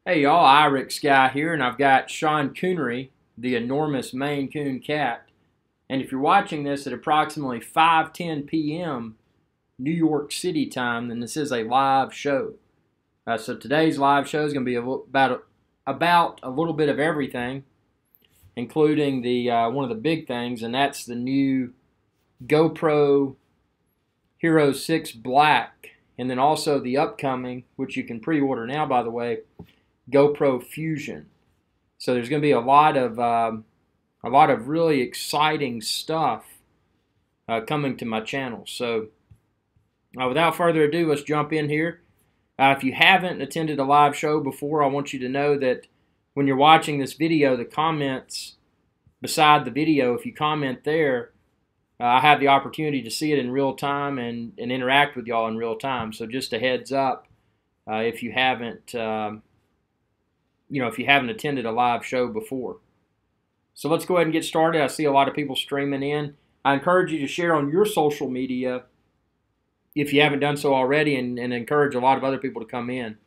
Hey y'all, IrixGuy here, and I've got Sean Coonery, the enormous Maine Coon cat. And if you're watching this at approximately 5:10 p.m. New York City time, then this is a live show. So today's live show is going to be about a little bit of everything, including the one of the big things, and that's the new GoPro Hero 6 Black, and then also the upcoming, which you can pre-order now, by the way, GoPro Fusion. So there's going to be a lot of really exciting stuff coming to my channel. So without further ado, let's jump in here. If you haven't attended a live show before, I want you to know that when you're watching this video, the comments beside the video, if you comment there, I have the opportunity to see it in real time and interact with y'all in real time. So just a heads up, if you haven't if you haven't attended a live show before. So let's go ahead and get started. I see a lot of people streaming in. I encourage you to share on your social media if you haven't done so already, and encourage a lot of other people to come in.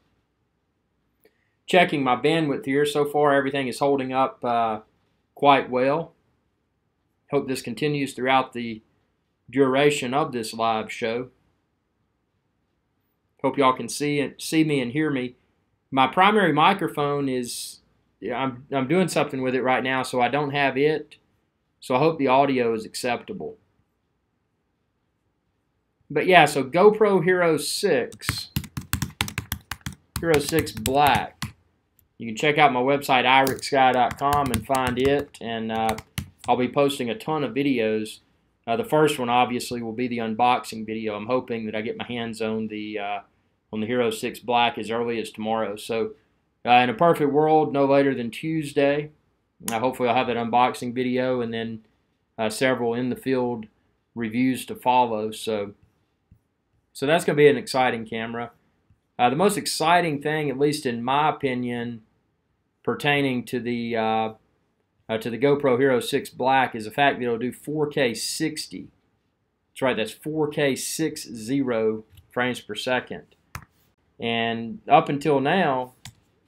Checking my bandwidth here. So far, everything is holding up quite well. Hope this continues throughout the duration of this live show. Hope y'all can see me and hear me. My primary microphone is, I'm doing something with it right now, so I don't have it. So I hope the audio is acceptable. But yeah, so GoPro Hero 6 Black. You can check out my website, IrixGuy.com, and find it. And I'll be posting a ton of videos. The first one, obviously, will be the unboxing video. I'm hoping that I get my hands on the Hero 6 Black as early as tomorrow. So in a perfect world, no later than Tuesday. Hopefully I'll have that unboxing video and then several in the field reviews to follow. So that's going to be an exciting camera. The most exciting thing, at least in my opinion, pertaining to the GoPro Hero 6 Black is the fact that it'll do 4K 60. That's right, that's 4K 60 frames per second. And up until now,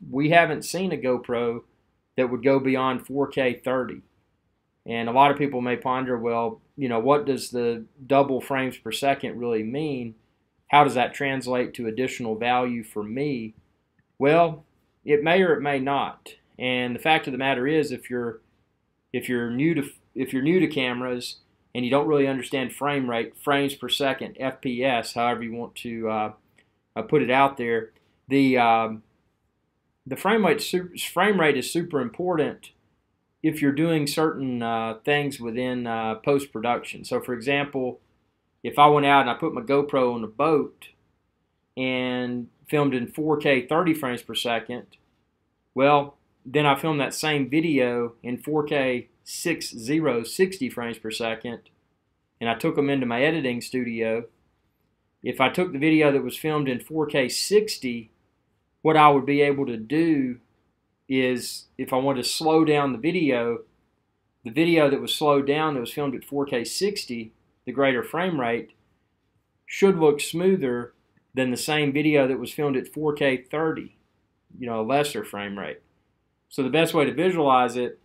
we haven't seen a GoPro that would go beyond 4K 30. And a lot of people may ponder, well, what does the double frames per second really mean? How does that translate to additional value for me? Well, it may or it may not. And the fact of the matter is, if you're new to cameras and you don't really understand frame rate, frames per second, FPS, however you want to put it out there, the frame rate is super important if you're doing certain things within post-production. So for example, if I went out and I put my GoPro on a boat and filmed in 4K 30 frames per second, well, then I filmed that same video in 4K 60 frames per second, and I took them into my editing studio. If I took the video that was filmed in 4K 60, what I would be able to do is, if I wanted to slow down the video that was slowed down, that was filmed at 4K 60, the greater frame rate, should look smoother than the same video that was filmed at 4K 30, a lesser frame rate. So the best way to visualize it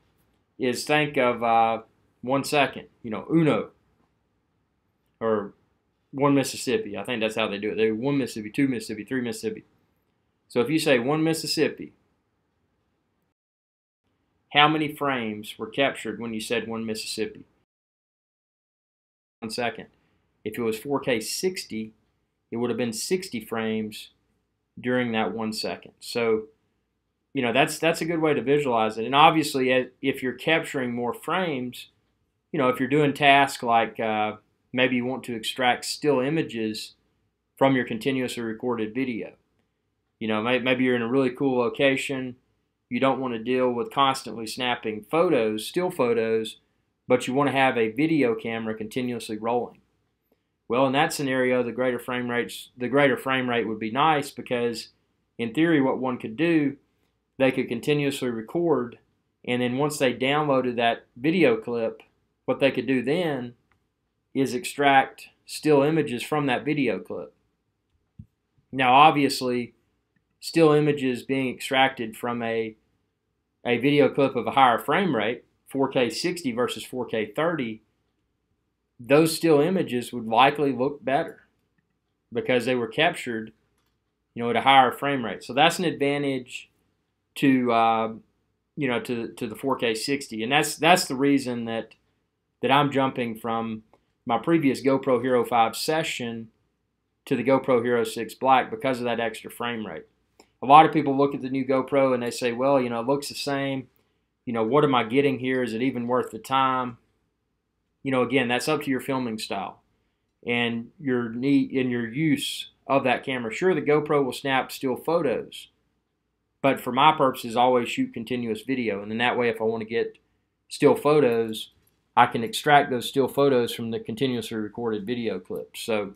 is think of 1 second, uno, or 1 Mississippi. I think that's how they do it. They do 1 Mississippi, 2 Mississippi, 3 Mississippi. So if you say 1 Mississippi, how many frames were captured when you said 1 Mississippi? 1 second. If it was 4K 60, it would have been 60 frames during that 1 second. So, that's a good way to visualize it. And obviously, if you're capturing more frames, if you're doing tasks like maybe you want to extract still images from your continuously recorded video. Maybe you're in a really cool location. You don't want to deal with constantly snapping photos, still photos, but you want to have a video camera continuously rolling. Well, in that scenario, the greater frame rate would be nice, because in theory what one could do, they could continuously record, and then once they downloaded that video clip, what they could do then is extract still images from that video clip. Now, obviously, still images being extracted from a video clip of a higher frame rate, 4K 60 versus 4K 30, those still images would likely look better because they were captured, at a higher frame rate. So that's an advantage to to the 4K 60, and that's the reason that I'm jumping from my previous GoPro Hero 5 Session to the GoPro Hero 6 Black, because of that extra frame rate. A lot of people look at the new GoPro and they say, well, it looks the same. What am I getting here? Is it even worth the time? Again, that's up to your filming style and your need and your use of that camera. Sure, the GoPro will snap still photos, but for my purposes, I always shoot continuous video. And then that way, if I want to get still photos, I can extract those still photos from the continuously recorded video clips. So,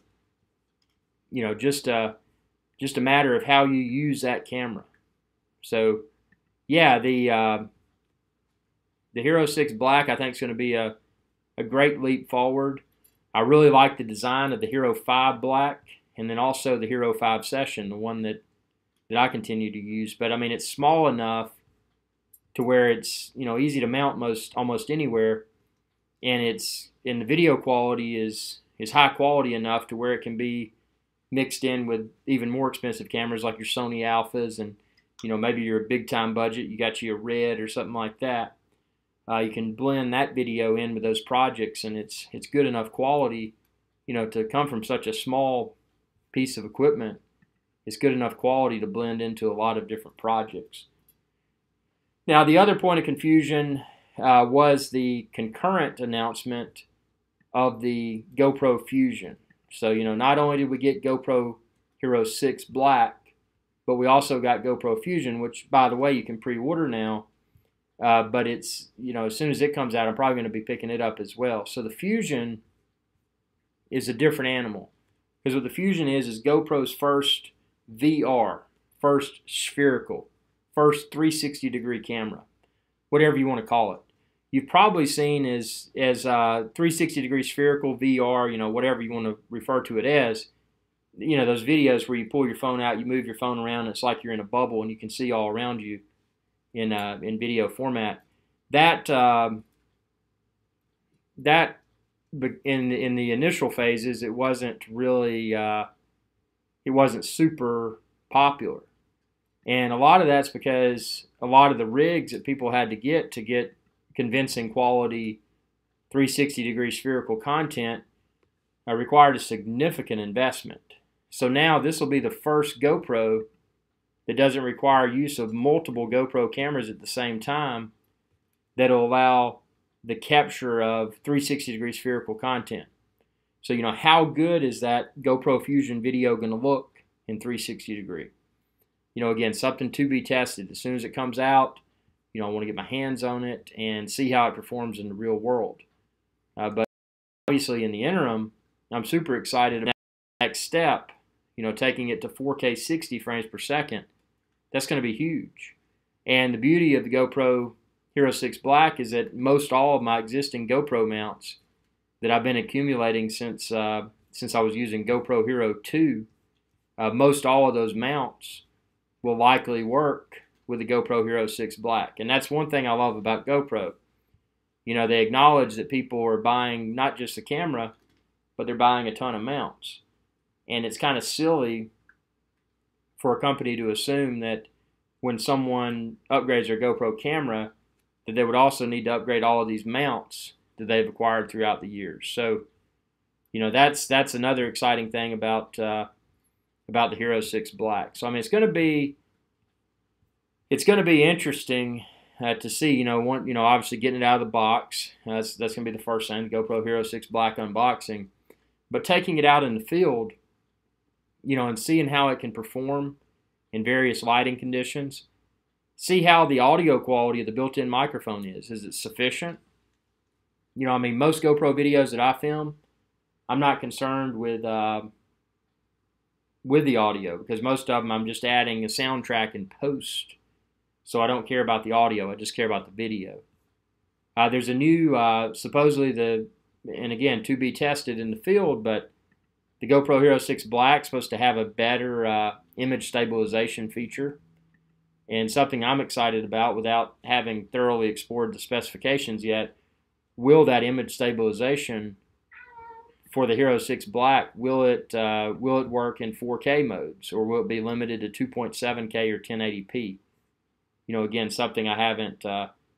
just a matter of how you use that camera. So, yeah, the Hero 6 Black I think is going to be a great leap forward. I really like the design of the Hero 5 Black, and then also the Hero 5 Session, the one that I continue to use. But I mean, it's small enough to where it's easy to mount almost anywhere, and the video quality is high quality enough to where it can be mixed in with even more expensive cameras like your Sony Alphas, and maybe you're a big time budget, you got you a Red or something like that. You can blend that video in with those projects, and it's good enough quality, to come from such a small piece of equipment. It's good enough quality to blend into a lot of different projects. Now, the other point of confusion was the concurrent announcement of the GoPro Fusion. So, not only did we get GoPro Hero 6 Black, but we also got GoPro Fusion, which, by the way, you can pre-order now. But it's, as soon as it comes out, I'm probably going to be picking it up as well. So the Fusion is a different animal. Because what the Fusion is GoPro's first VR, first spherical, first 360-degree camera, whatever you want to call it. You've probably seen as 360-degree spherical VR, whatever you want to refer to it as, those videos where you pull your phone out, you move your phone around, and it's like you're in a bubble and you can see all around you in video format. That in the initial phases, it wasn't really it wasn't super popular, and a lot of that's because a lot of the rigs that people had to get convincing quality 360-degree spherical content required a significant investment. So now this will be the first GoPro that doesn't require use of multiple GoPro cameras at the same time, that will allow the capture of 360-degree spherical content. So, how good is that GoPro Fusion video going to look in 360-degree? Again, something to be tested. As soon as it comes out, I want to get my hands on it and see how it performs in the real world. But obviously, in the interim, I'm super excited about the next step, taking it to 4K 60 frames per second. That's going to be huge. And the beauty of the GoPro Hero 6 Black is that most all of my existing GoPro mounts that I've been accumulating since I was using GoPro Hero 2, most all of those mounts will likely work with the GoPro Hero 6 Black. And that's one thing I love about GoPro. They acknowledge that people are buying not just the camera, but they're buying a ton of mounts. And it's kind of silly for a company to assume that when someone upgrades their GoPro camera, that they would also need to upgrade all of these mounts that they've acquired throughout the years. So, that's another exciting thing about the Hero 6 Black. So, I mean, it's going to be interesting to see. Obviously getting it out of the box. That's going to be the first thing, the GoPro Hero 6 Black unboxing. But taking it out in the field, and seeing how it can perform in various lighting conditions. See how the audio quality of the built-in microphone is. Is it sufficient? Most GoPro videos that I film, I'm not concerned with the audio, because most of them I'm just adding a soundtrack in post. So I don't care about the audio, I just care about the video. There's a new, supposedly and again, to be tested in the field, but The GoPro Hero 6 Black is supposed to have a better image stabilization feature. And something I'm excited about, without having thoroughly explored the specifications yet, will that image stabilization for the Hero 6 Black, will it work in 4K modes, or will it be limited to 2.7K or 1080p? You know, again, something I haven't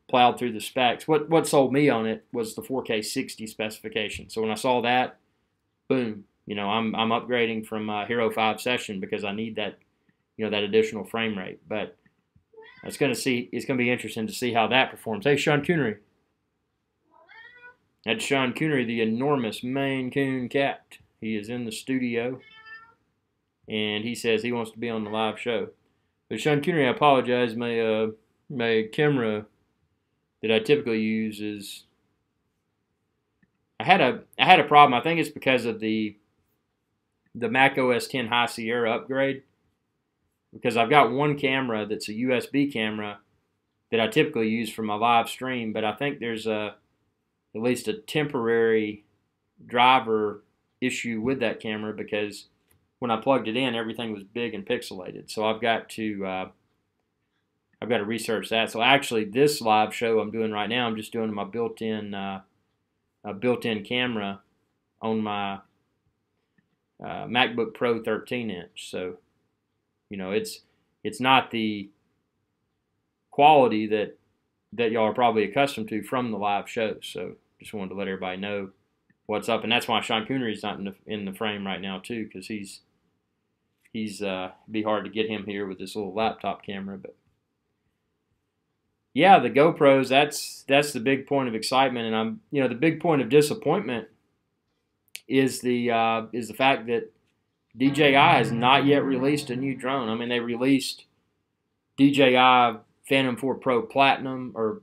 plowed through the specs. What sold me on it was the 4K 60 specification. So when I saw that, boom, you know, I'm upgrading from Hero 5 Session because I need that, you know, that additional frame rate. But it's going to be interesting to see how that performs. Hey, Sean Coonery. That's Sean Coonery, the enormous Maine Coon cat. He is in the studio, and he says he wants to be on the live show. But Sean Coonery, I apologize. My camera that I typically use is, I had a problem. I think it's because of the Mac OS X High Sierra upgrade. Because I've got one camera that's a USB camera that I typically use for my live stream, but I think there's at least a temporary driver issue with that camera, because when I plugged it in, everything was big and pixelated. So I've got to research that. So actually, this live show I'm doing right now, I'm just doing my built-in camera on my MacBook Pro 13-inch. So, you know, it's not the quality that y'all are probably accustomed to from the live shows. So just wanted to let everybody know what's up, and that's why Sean Coonery's not in the frame right now too, because he's be hard to get him here with this little laptop camera. But yeah, the GoPros, that's the big point of excitement, and the big point of disappointment is the fact that DJI has not yet released a new drone. I mean, they released DJI Phantom 4 Pro Platinum, or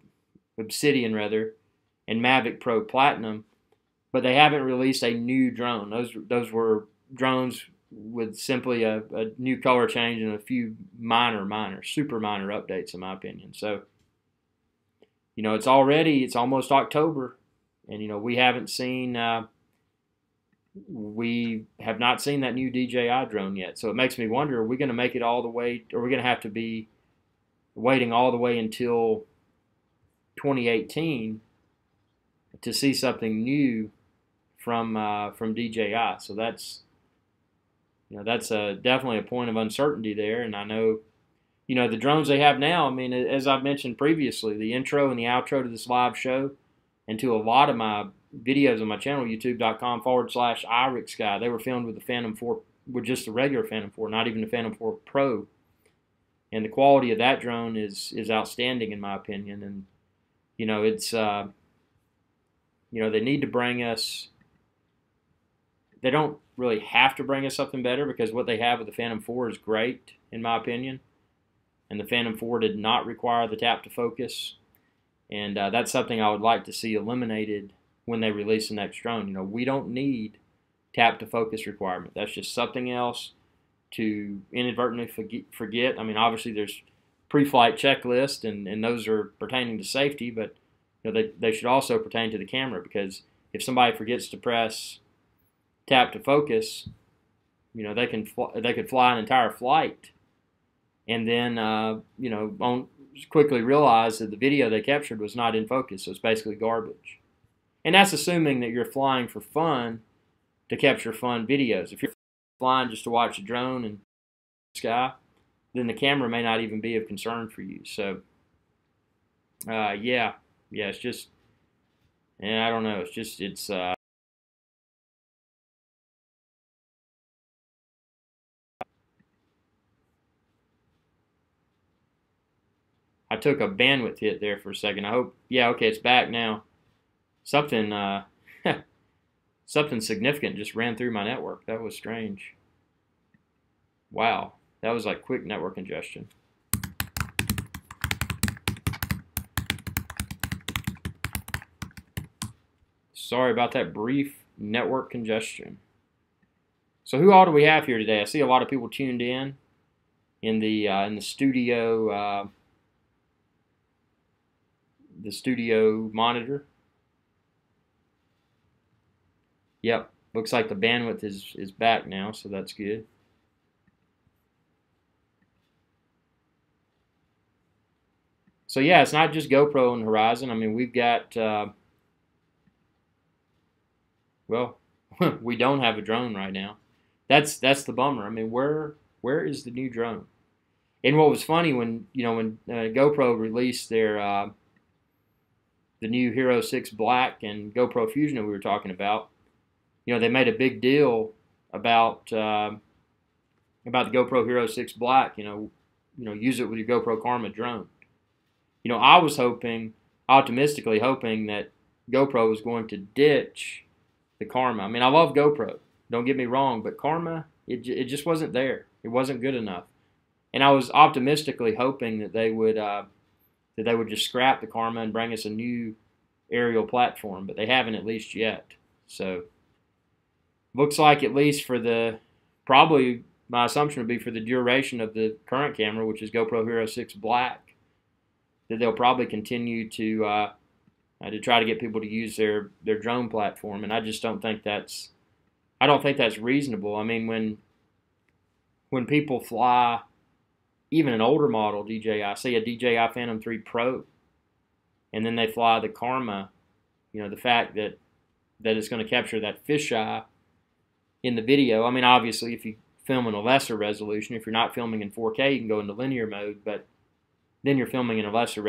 Obsidian rather, and Mavic Pro Platinum, but they haven't released a new drone. Those were drones with simply a new color change and a few super minor updates, in my opinion. So, you know, it's almost October, and, you know, we have not seen that new DJI drone yet. So it makes me wonder, are we going to make it all the way, or are we going to have to be waiting all the way until 2018 to see something new from DJI? So that's definitely a point of uncertainty there. And I know, you know, the drones they have now, I mean, as I've mentioned previously, the intro and the outro to this live show, and to a lot of my videos on my channel, youtube.com/IrixGuy, they were filmed with the Phantom 4, with just the regular Phantom 4, not even the Phantom 4 Pro. And the quality of that drone is outstanding, in my opinion. And, you know, it's, you know, they need to bring us, they don't really have to bring us something better, because what they have with the Phantom 4 is great, in my opinion. And the Phantom 4 did not require the tap to focus. And that's something I would like to see eliminated when they release the next drone. You know, we don't need tap to focus requirement. That's just something else to inadvertently forget. I mean, obviously there's pre-flight checklists, and those are pertaining to safety, but, you know, they should also pertain to the camera, because if somebody forgets to press tap to focus, you know, they could fly an entire flight, and then you know, quickly realize that the video they captured was not in focus, so it's basically garbage. And that's assuming that you're flying for fun, to capture fun videos. If you're flying just to watch a drone and sky, then the camera may not even be of concern for you. So, yeah, it's just, I don't know. It's I took a bandwidth hit there for a second. I hope, yeah, okay, it's back now. Something, something significant just ran through my network. That was strange. Wow, that was like quick network congestion. Sorry about that brief network congestion. So who all do we have here today? I see a lot of people tuned in the studio monitor. Yep, Looks like the bandwidth is back now, so that's good. So yeah, it's not just GoPro on the horizon. I mean, we've got, well, we don't have a drone right now. That's the bummer. I mean, where is the new drone? And what was funny when GoPro released their the new Hero 6 Black and GoPro Fusion that we were talking about, they made a big deal about the GoPro Hero 6 Black. Use it with your GoPro Karma drone. I was optimistically hoping that GoPro was going to ditch the Karma. I mean, I love GoPro, don't get me wrong, but Karma, it just wasn't there. It wasn't good enough. And I was optimistically hoping that they would just scrap the Karma and bring us a new aerial platform, but they haven't, at least yet. So looks like, at least for probably my assumption would be for the duration of the current camera, which is GoPro Hero 6 Black, that they'll probably continue to try to get people to use their drone platform, and I just don't think that's reasonable. I mean, when people fly even an older model DJI, say a DJI Phantom 3 Pro, and then they fly the Karma, the fact that it's going to capture that fisheye in the video. I mean, obviously, if you film in a lesser resolution, if you're not filming in 4K, you can go into linear mode, but then you're filming in a lesser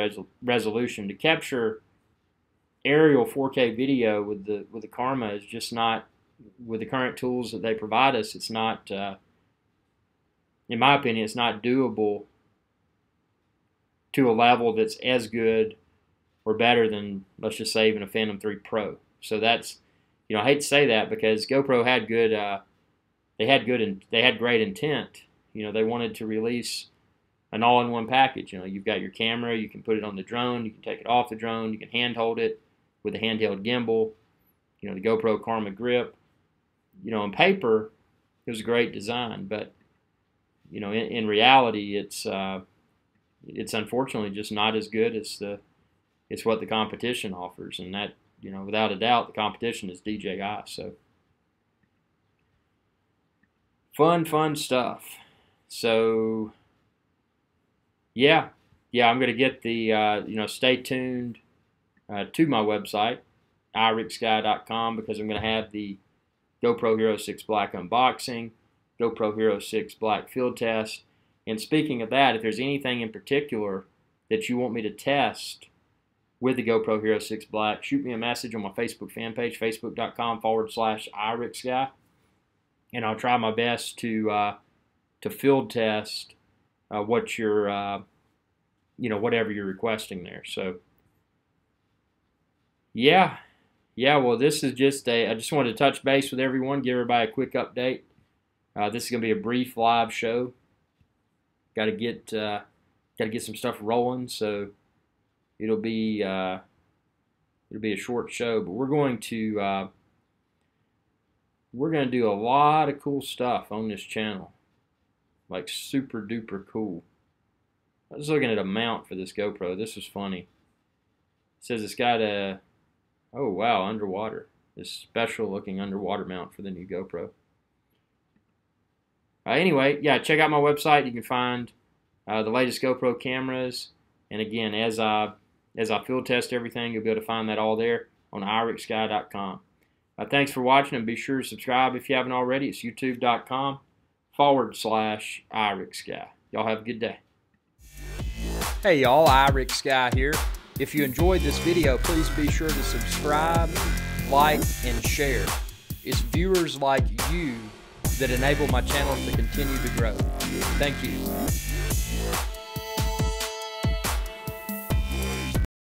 resolution. To capture aerial 4K video with the Karma is just not, with the current tools that they provide us, it's not, in my opinion, it's not doable to a level that's as good or better than, let's just say, even a Phantom 3 Pro. So that's, I hate to say that, because GoPro had good, they had great intent. They wanted to release an all-in-one package. You've got your camera, you can put it on the drone, you can take it off the drone, you can handhold it with a handheld gimbal, the GoPro Karma grip. On paper, it was a great design, but in reality, it's unfortunately just not as good as it's what the competition offers, and that, without a doubt, the competition is DJI. So fun stuff. So yeah, I'm going to get the, stay tuned to my website, IrixGuy.com, because I'm going to have the GoPro Hero 6 Black unboxing, GoPro Hero 6 Black field test. And speaking of that, if there's anything in particular that you want me to test with the GoPro Hero 6 Black, shoot me a message on my Facebook fan page, facebook.com/IrixGuy, and I'll try my best to field test what you're, whatever you're requesting there. So yeah, well, this is just I just wanted to touch base with everyone, give everybody a quick update. This is going to be a brief live show. Got to get some stuff rolling, so it'll be a short show. But we're going to do a lot of cool stuff on this channel, like super duper cool. I was looking at a mount for this GoPro. This was funny. It says it's got a, oh wow, underwater. This special looking underwater mount for the new GoPro. Anyway, yeah, check out my website. You can find the latest GoPro cameras. And again, as I field test everything, you'll be able to find that all there on IrixGuy.com. Thanks for watching, and be sure to subscribe if you haven't already. It's youtube.com/IrixGuy. Y'all have a good day. Hey y'all, IrixGuy here. If you enjoyed this video, please be sure to subscribe, like, and share. It's viewers like you that enable my channel to continue to grow. Thank you.